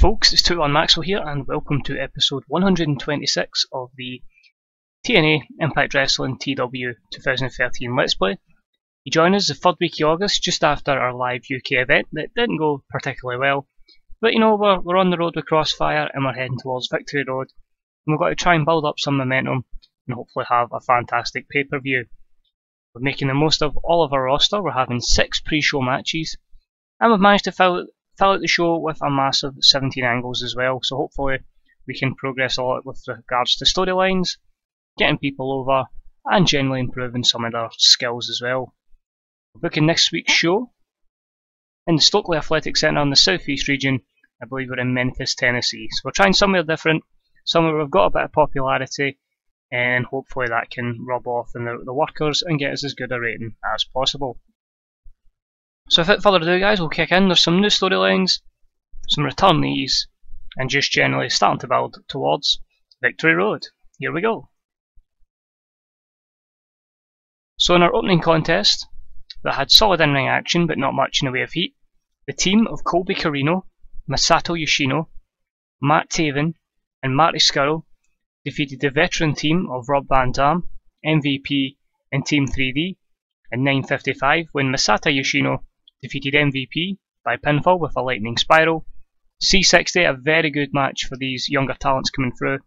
folks, it's TEW2013 Maxwell here and welcome to episode 126 of the TNA Impact Wrestling TEW2013 Let's Play. You join us the third week of August, just after our live UK event that didn't go particularly well. But you know, we're on the road with Crossfire and we're heading towards Victory Road. And we've got to try and build up some momentum and hopefully have a fantastic pay-per-view. We're making the most of all of our roster. We're having 6 pre-show matches. And we've managed to fill out the show with a massive 17 angles as well, so hopefully we can progress a lot with regards to storylines, getting people over, and generally improving some of their skills as well. We're booking next week's show in the Stokely Athletic Centre in the Southeast region. I believe we're in Memphis, Tennessee. So we're trying somewhere different, somewhere we've got a bit of popularity, and hopefully that can rub off on the workers and get us as good a rating as possible. So without further ado guys, we'll kick in. There's some new storylines, some returnees, and just generally starting to build towards Victory Road. Here we go. So in our opening contest, that had solid in-ring action but not much in the way of heat, the team of Colby Corino, Masato Yoshino, Matt Taven, and Marty Scurll defeated the veteran team of Rob Van Dam, MVP, and Team 3D in 9:55 when Masato Yoshino defeated MVP by pinfall with a lightning spiral. C60, a very good match for these younger talents coming through,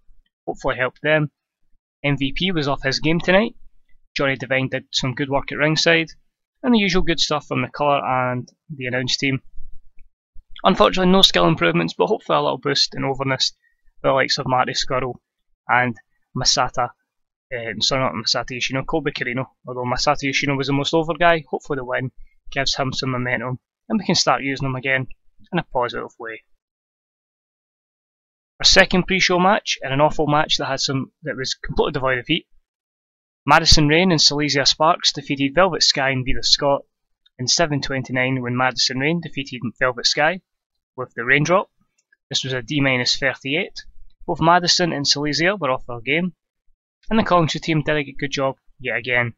hopefully helped them. MVP was off his game tonight. Johnny Devine did some good work at ringside, and the usual good stuff from the colour and the announce team. Unfortunately no skill improvements, but hopefully a little boost in overness for the likes of Marty Scurll and Masato Yoshino, Colby Corino. Although Masato Yoshino was the most over guy, hopefully the win gives him some momentum and we can start using him again in a positive way. Our second pre-show match, and an awful match that was completely devoid of heat. Madison Rayne and Silesia Sparks defeated Velvet Sky and Vita Scott in 7:29 when Madison Rayne defeated Velvet Sky with the raindrop. This was a D-38. Both Madison and Silesia were off their game, and the commentary team did a good job yet again.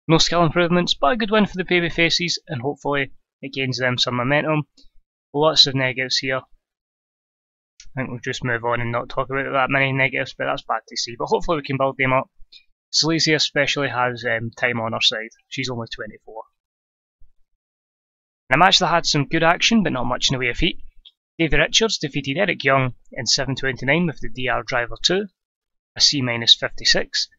No skill improvements, but a good win for the baby faces, and hopefully it gains them some momentum. Lots of negatives here. I think we'll just move on and not talk about that many negatives, but that's bad to see. But hopefully we can build them up. Silesia especially has time on her side. She's only 24. In a match that had some good action, but not much in the way of heat, Davey Richards defeated Eric Young in 7:29 with the DR Driver 2, a C-56.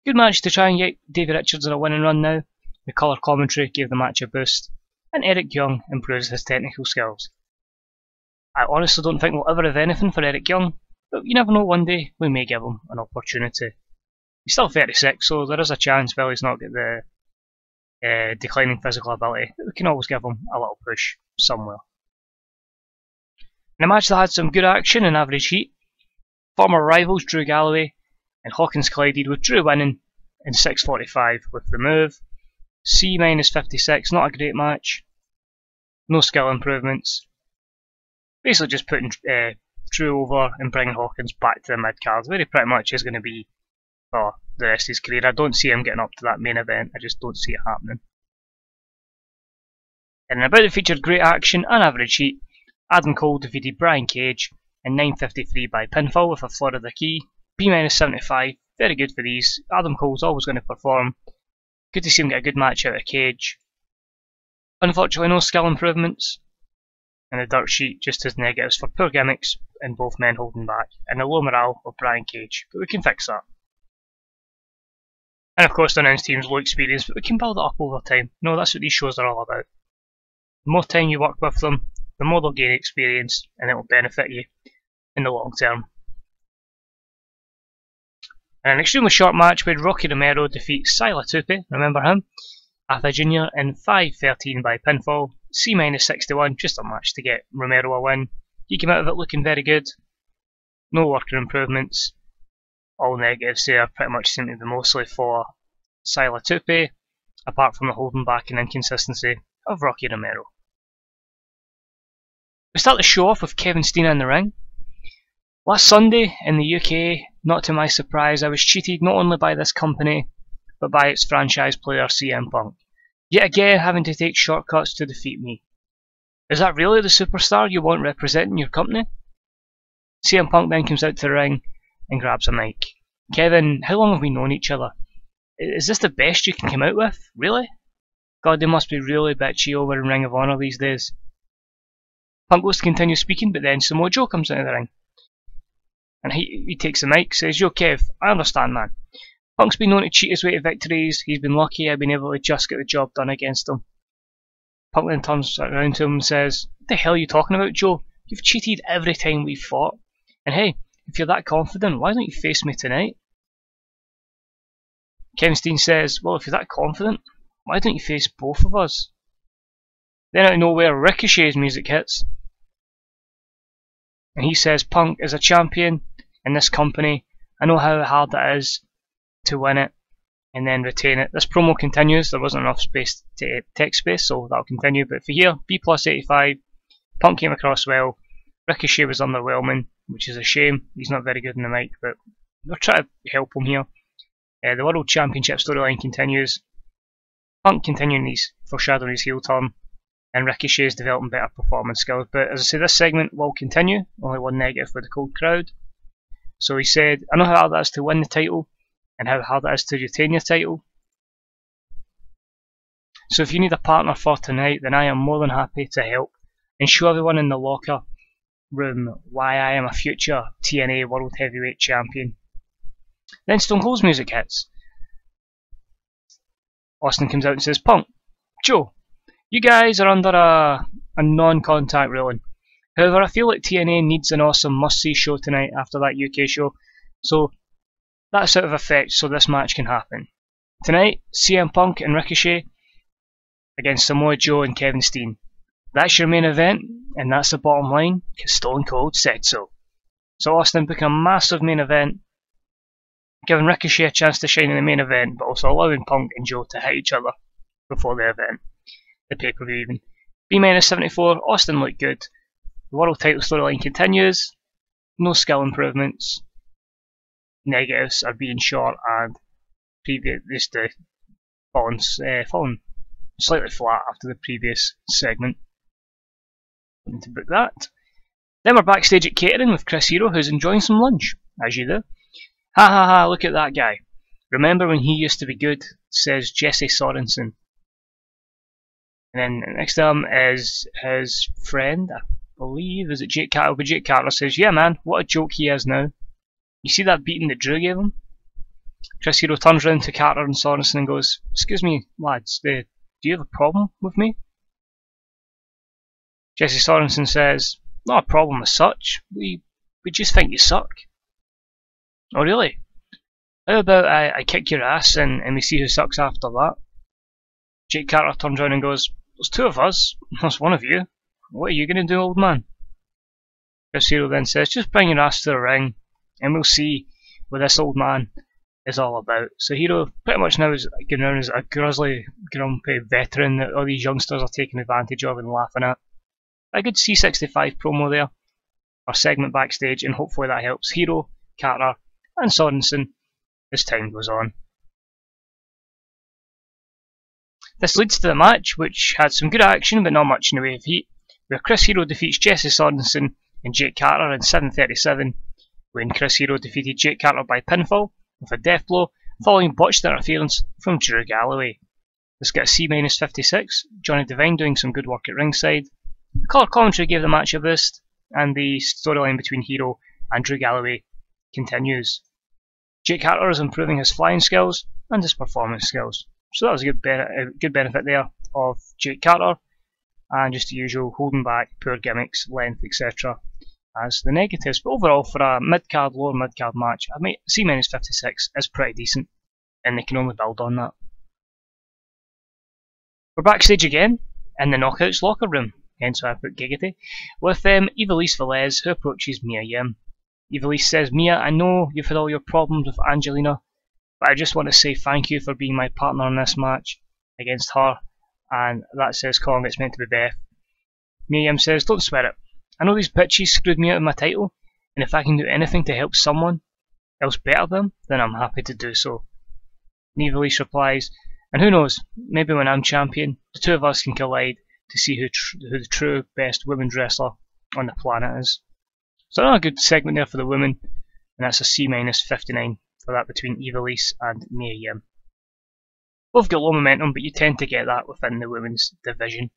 Good match to try and get Davey Richards on a winning run now. The colour commentary gave the match a boost, and Eric Young improves his technical skills. I honestly don't think we'll ever have anything for Eric Young, but you never know, one day we may give him an opportunity. He's still 36, so there is a chance while he's not got the declining physical ability, that we can always give him a little push somewhere. In a match that had some good action and average heat, former rivals Drew Galloway and Hawkins collided with Drew winning in 6:45 with the move. C-56, not a great match. No skill improvements. Basically just putting Drew over and bringing Hawkins back to the mid-card, where he pretty much is going to be for the rest of his career. I don't see him getting up to that main event, I just don't see it happening. And in a bout that featured great action and average heat, Adam Cole defeated Brian Cage in 9:53 by pinfall with a Florida key. B-75, very good for these. Adam Cole's always going to perform. Good to see him get a good match out of Cage. Unfortunately no skill improvements. And the dirt sheet just has negatives for poor gimmicks and both men holding back, and the low morale of Brian Cage, but we can fix that. And of course the announce team's low experience, but we can build it up over time. No, that's what these shows are all about. The more time you work with them, the more they'll gain experience, and it will benefit you in the long term. In an extremely short match, we had Rocky Romero defeat Sila Tupi, remember him, Arthur Jr. in 5:13 by pinfall. C-61, just a match to get Romero a win. He came out of it looking very good. No worker improvements. All negatives there pretty much seem to be mostly for Sila Tupi, apart from the holding back and inconsistency of Rocky Romero. We start the show off with Kevin Steen in the ring. Last Sunday in the UK, not to my surprise, I was cheated not only by this company, but by its franchise player CM Punk. Yet again having to take shortcuts to defeat me. Is that really the superstar you want representing your company? CM Punk then comes out to the ring and grabs a mic. Kevin, how long have we known each other? Is this the best you can come out with? Really? God, they must be really bitchy over in Ring of Honor these days. Punk goes to continue speaking, but then Samoa Joe comes into the ring. And he takes the mic, says, "Yo Kev, I understand, man. Punk's been known to cheat his way to victories. He's been lucky I've been able to just get the job done against him." Punk then turns around to him and says, "What the hell are you talking about, Joe? You've cheated every time we've fought. And hey, if you're that confident, why don't you face me tonight?" Kevin Steen says, "Well, if you're that confident, why don't you face both of us?" Then out of nowhere, Ricochet's music hits. And he says, "Punk is a champion in this company. I know how hard it is to win it and then retain it." This promo continues. There wasn't enough space to text space, so that'll continue. But for here, B+85, Punk came across well. Ricochet was underwhelming, which is a shame. He's not very good in the mic, but they're trying to help him here. The World Championship storyline continues. Punk continuing foreshadowing his heel turn, and Ricochet is developing better performance skills. But as I say, this segment will continue. Only one negative for the cold crowd. So he said, "I know how hard that is to win the title, and how hard it is to retain your title. So if you need a partner for tonight, then I am more than happy to help and show everyone in the locker room why I am a future TNA World Heavyweight Champion." Then Stone Cold's music hits. Austin comes out and says, "Punk, Joe, you guys are under a non-contact ruling. However, I feel like TNA needs an awesome must-see show tonight after that UK show, so that's out of effect so this match can happen. Tonight, CM Punk and Ricochet against Samoa Joe and Kevin Steen. That's your main event, and that's the bottom line, because Stone Cold said so." So Austin booked a massive main event, giving Ricochet a chance to shine in the main event, but also allowing Punk and Joe to hit each other before the event, the pay-per-view even. B-74, Austin looked good. The world title storyline continues. No skill improvements. Negatives are being short and just falling slightly flat after the previous segment. Need to book that. Then we're backstage at catering with Chris Hero, who's enjoying some lunch, as you do. "Ha ha ha, look at that guy. Remember when he used to be good," says Jesse Sorensen. And then next to him is his friend, I believe, is it Jake Carter? But Jake Carter says, "Yeah man, what a joke he is now. You see that beating that Drew gave him?" Chris Hero turns around to Carter and Sorensen and goes, "Excuse me lads, do you have a problem with me?" Jesse Sorensen says, "Not a problem as such. We just think you suck." "Oh really? How about I kick your ass and we see who sucks after that?" Jake Carter turns around and goes, "There's two of us, there's one of you. What are you going to do, old man?" Chris Hero then says, "Just bring your ass to the ring and we'll see what this old man is all about." So Hero pretty much now is going around as a grizzly, grumpy veteran that all these youngsters are taking advantage of and laughing at. A good C65 promo there, or segment backstage, and hopefully that helps Hero, Carter and Sorensen as time goes on. This leads to the match, which had some good action but not much in the way of heat, where Chris Hero defeats Jesse Sorensen and Jake Carter in 7:37, when Chris Hero defeated Jake Carter by pinfall with a death blow, following botched interference from Drew Galloway. This got a C-56, Johnny Devine doing some good work at ringside. The colour commentary gave the match a boost, and the storyline between Hero and Drew Galloway continues. Jake Carter is improving his flying skills and his performance skills, so that was a good benefit there of Jake Carter, and just the usual holding back, poor gimmicks, length, etc. as the negatives. But overall, for a mid-card, lower mid-card match, I mean, C-56 is pretty decent, and they can only build on that. We're backstage again, in the Knockouts locker room, hence why I put Giggity, with Ivelisse Velez, who approaches Mia Yim. Ivelisse says, "Mia, I know you've had all your problems with Angelina, but I just want to say thank you for being my partner in this match against her," and that says Kong, it's meant to be Beth. Mia Yim says, "Don't sweat it. I know these bitches screwed me out of my title, and if I can do anything to help someone else better them, then I'm happy to do so." And Ivelisse replies, "And who knows, maybe when I'm champion, the two of us can collide to see who the true best women's wrestler on the planet is. So another good segment there for the women, and that's a C-59 for that between Ivelisse and Mia Yim. Both got low momentum, but you tend to get that within the women's division.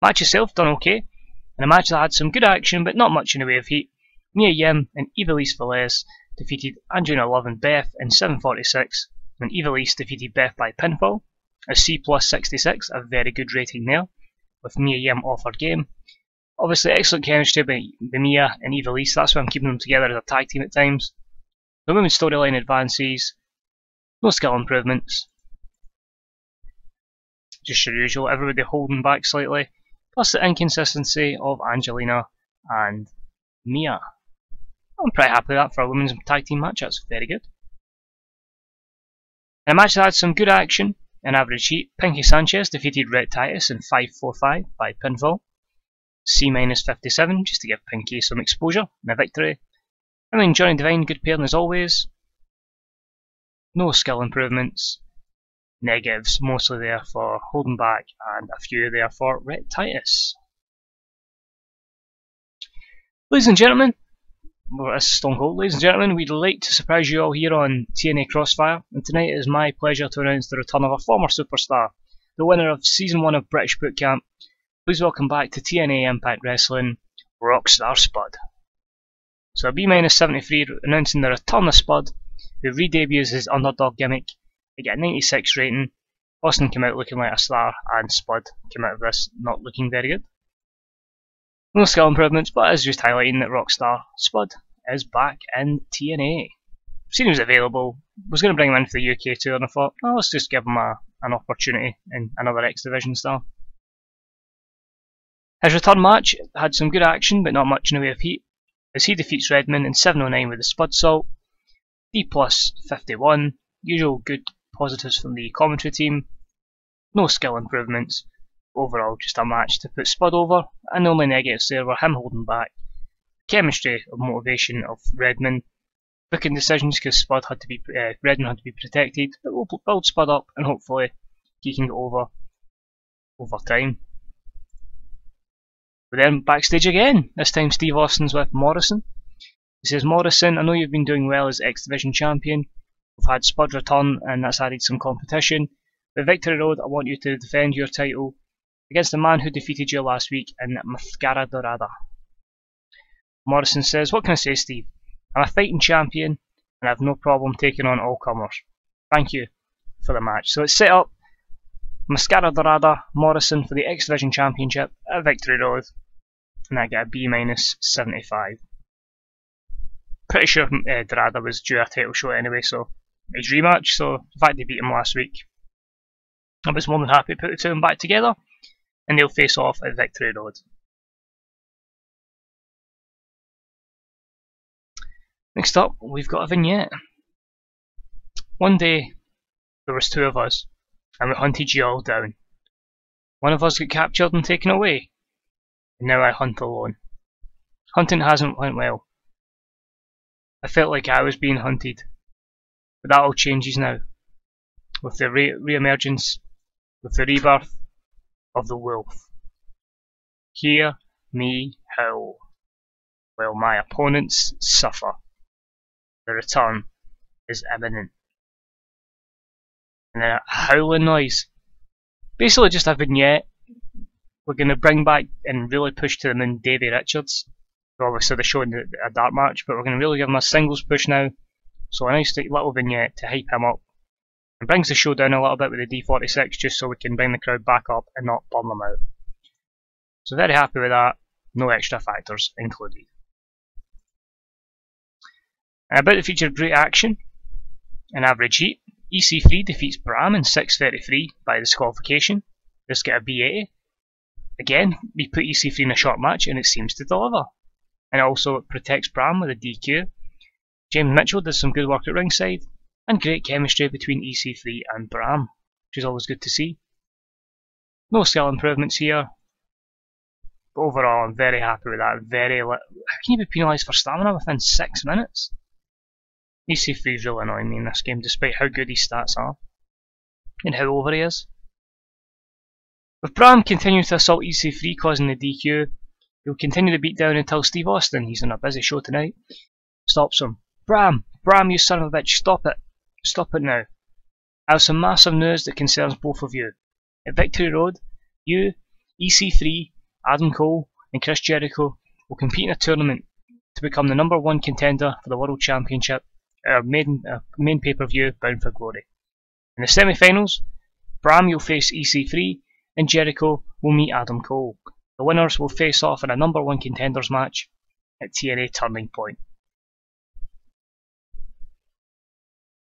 Match itself done okay, and a match that had some good action but not much in the way of heat. Mia Yim and Ivelisse Velez defeated Angelina Love and Beth in 7:46, when Ivelisse defeated Beth by pinfall. A C+66, a very good rating there, with Mia Yim off her game. Obviously excellent chemistry by Mia and Ivelisse, that's why I'm keeping them together as a tag team at times. The women's storyline advances, no skill improvements. Just your usual, everybody holding back slightly, plus the inconsistency of Angelina and Mia. I'm pretty happy with that for a women's tag team match, that's very good. In a match that had some good action, in average heat, Pinky Sanchez defeated Rhett Titus in 5:45 by pinfall. C-57, just to give Pinky some exposure and a victory. I mean, Johnny Devine, good pairing as always. No skill improvements. Negatives mostly there for holding back, and a few there for Rhett Titus. Ladies and gentlemen, this is Stone Cold. Ladies and gentlemen, we'd like to surprise you all here on TNA Crossfire, and tonight it is my pleasure to announce the return of a former superstar, the winner of Season 1 of British Boot Camp. Please welcome back to TNA Impact Wrestling, Rockstar Spud. So B-73 announcing the return of Spud, who re-debuts his underdog gimmick. They get a 96 rating. Austin came out looking like a star, and Spud came out of this not looking very good. No skill improvements, but it's just highlighting that Rockstar Spud is back in TNA. Seen he was available, was going to bring him in for the UK tour, and I thought, oh, let's just give him an opportunity in another X Division star. His return match had some good action, but not much in the way of heat, as he defeats Redmond in 7:09 with the Spud Salt. D+51, usual good positives from the commentary team. No skill improvements. Overall, just a match to put Spud over, and the only negatives there were him holding back, chemistry of motivation of Redmond, booking decisions because Redmond had to be protected, but we'll build Spud up and hopefully he can get over time. But then backstage again, this time Steve Austin's with Morrison. He says, Morrison, I know you've been doing well as X Division champion. We've had Spud return and that's added some competition. But Victory Road, I want you to defend your title against the man who defeated you last week in Mascara Dorada. Morrison says, what can I say, Steve? I'm a fighting champion and I have no problem taking on all comers. Thank you for the match. So it's set up Mascara Dorada, Morrison for the X Division Championship at Victory Road, and I get a B-75. Pretty sure Dorada was due a title shot anyway, so his rematch, so the fact they beat him last week, I was more than happy to put the two of them back together, and they'll face off at Victory Road. Next up, we've got a vignette. One day, there was two of us, and we hunted you all down. One of us got captured and taken away, and now I hunt alone. Hunting hasn't went well. I felt like I was being hunted, but that all changes now, with the re-emergence, with the rebirth of the wolf. Hear me howl, while my opponents suffer. The return is imminent. And then a howling noise. Basically just a vignette. We're going to bring back and really push to the moon Davey Richards. Obviously they're showing a dark match, but we're going to really give him a singles push now. So a nice little vignette to hype him up. And brings the show down a little bit with the D46 just so we can bring the crowd back up and not burn them out. So very happy with that. No extra factors included. And about to feature great action. An average heat. EC3 defeats Bram in 6:33 by disqualification. This get a B80. Again, we put EC3 in a short match and it seems to deliver. And also it protects Bram with a DQ. James Mitchell does some good work at ringside, and great chemistry between EC3 and Bram, which is always good to see. No skill improvements here, but overall I'm very happy with that. How can you be penalised for stamina within 6 minutes? EC3 is really annoying me in this game, despite how good his stats are and how over he is. With Bram continuing to assault EC3 causing the DQ, he'll continue the beatdown until Steve Austin, he's on a busy show tonight, stops him. Bram, you son of a bitch, stop it. Stop it now. I have some massive news that concerns both of you. At Victory Road, you, EC3, Adam Cole and Chris Jericho will compete in a tournament to become the #1 contender for the World Championship, our main pay-per-view, Bound for Glory. In the semi-finals, Bram will face EC3 and Jericho will meet Adam Cole. The winners will face off in a #1 contenders match at TNA Turning Point.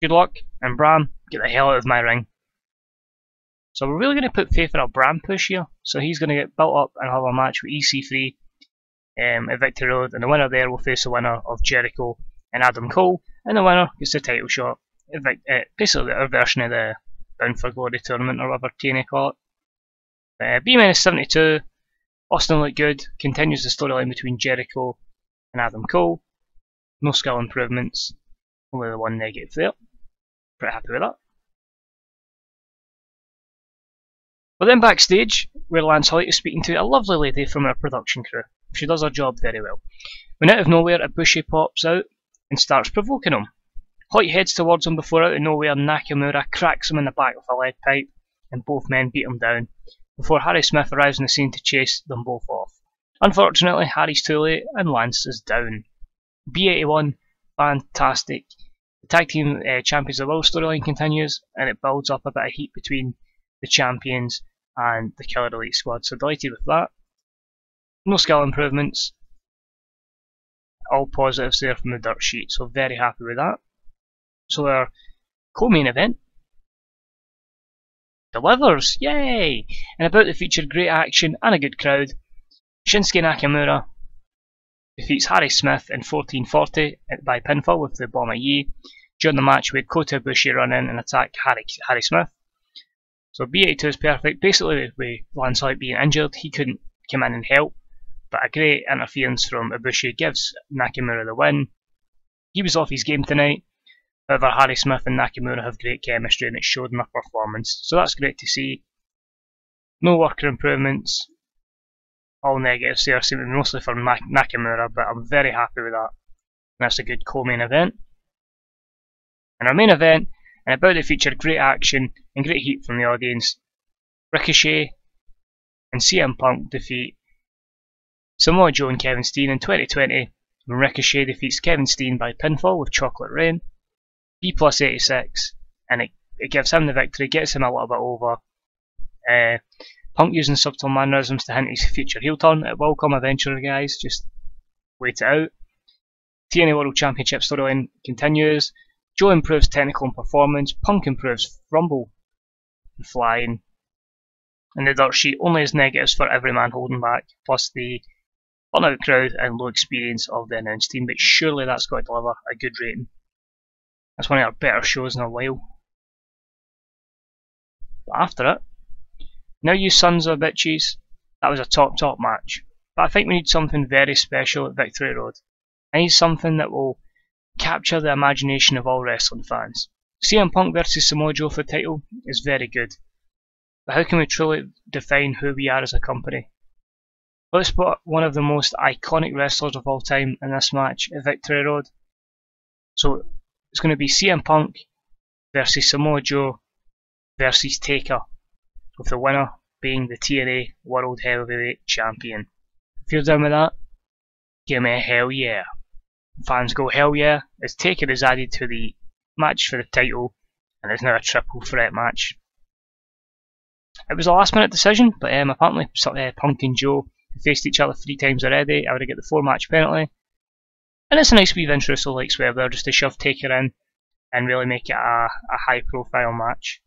Good luck, and Bram, get the hell out of my ring. So we're really going to put faith in our Bram push here. So he's going to get built up and have a match with EC3 at Victory Road, and the winner there will face the winner of Jericho and Adam Cole, and the winner gets the title shot at basically our version of the Bound for Glory tournament, or whatever TNA call it. B-72, Austin looked good, continues the storyline between Jericho and Adam Cole. No skill improvements, only the one negative there. Pretty happy with that. But then backstage, where Lance Hoyt is speaking to a lovely lady from our production crew. She does her job very well. When out of nowhere, Ibushi pops out and starts provoking him. Hoyt heads towards him before out of nowhere Nakamura cracks him in the back with a lead pipe, and both men beat him down, before Harry Smith arrives on the scene to chase them both off. Unfortunately, Harry's too late and Lance is down. B81, fantastic. The Tag Team Champions of the World storyline continues, and it builds up a bit of heat between the champions and the Killer Elite squad, so delighted with that. No skill improvements, all positives there from the dirt sheet, so very happy with that. So our co-main event delivers, yay! And about to feature great action and a good crowd. Shinsuke Nakamura defeats Harry Smith in 1440 by pinfall with the Bomber Yi. During the match, we had Kota Ibushi run in and attack Harry Smith. So B82 is perfect. Basically, with Lance Hoyt being injured, he couldn't come in and help, but a great interference from Ibushi gives Nakamura the win. He was off his game tonight. However, Harry Smith and Nakamura have great chemistry and it showed in their performance, so that's great to see. No worker improvements, all negatives there, seeming mostly for Nakamura, but I'm very happy with that. And that's a good co-main event. And our main event, and about to feature great action and great heat from the audience. Ricochet and CM Punk defeat Samoa Joe and Kevin Steen in 2020, when Ricochet defeats Kevin Steen by pinfall with Chocolate Rain. B+86, and it gives him the victory, gets him a little bit over. Punk using subtle mannerisms to hint his future heel turn. It will come eventually, guys, just wait it out. TNA World Championship storyline continues. Joe improves technical and performance, Punk improves rumble and flying, and the dirt sheet only has negatives for every man holding back, plus the burnout crowd and low experience of the announce team, but surely that's got to deliver a good rating. That's one of our better shows in a while. But after it, now you sons of bitches, that was a top match, but I think we need something very special at Victory Road. I need something that will capture the imagination of all wrestling fans. CM Punk versus Samoa Joe for the title is very good, but how can we truly define who we are as a company? Let's put one of the most iconic wrestlers of all time in this match at Victory Road. So it's going to be CM Punk versus Samoa Joe versus Taker, with the winner being the TNA World Heavyweight Champion. If you're down with that, give me a hell yeah. Fans go hell yeah, as Taker is added to the match for the title, and it's now a triple threat match. It was a last minute decision, but apparently Punk and Joe faced each other 3 times already. I would get the 4-match penalty. And it's a nice wee intro, so like Swerve there, just to shove Taker in and really make it a high profile match.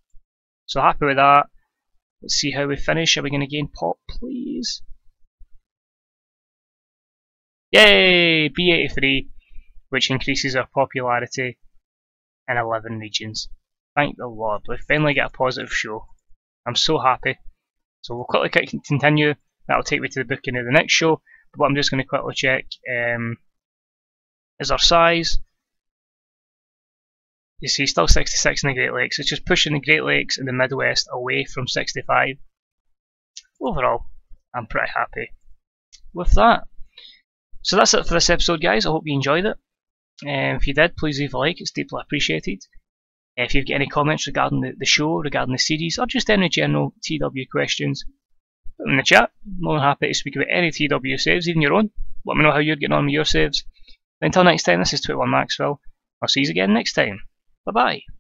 So happy with that. Let's see how we finish. Are we going to gain pop, please? Yay! B83, which increases our popularity in 11 regions. Thank the Lord, we finally get a positive show. I'm so happy. So we'll quickly continue. That'll take me to the booking of the next show. But I'm just going to quickly check. Is our size? You see, still 66 in the Great Lakes. It's just pushing the Great Lakes and the Midwest away from 65. overall, I'm pretty happy with that. So that's it for this episode, guys. I hope you enjoyed it. If you did, please leave a like, it's deeply appreciated. If you've got any comments regarding the show, regarding the series, or just any general TW questions, put them in the chat. I'm more than happy to speak about any TW saves, even your own. Let me know how you're getting on with your saves. Until next time, this is 21 Maxwell. I'll see you again next time. Bye bye.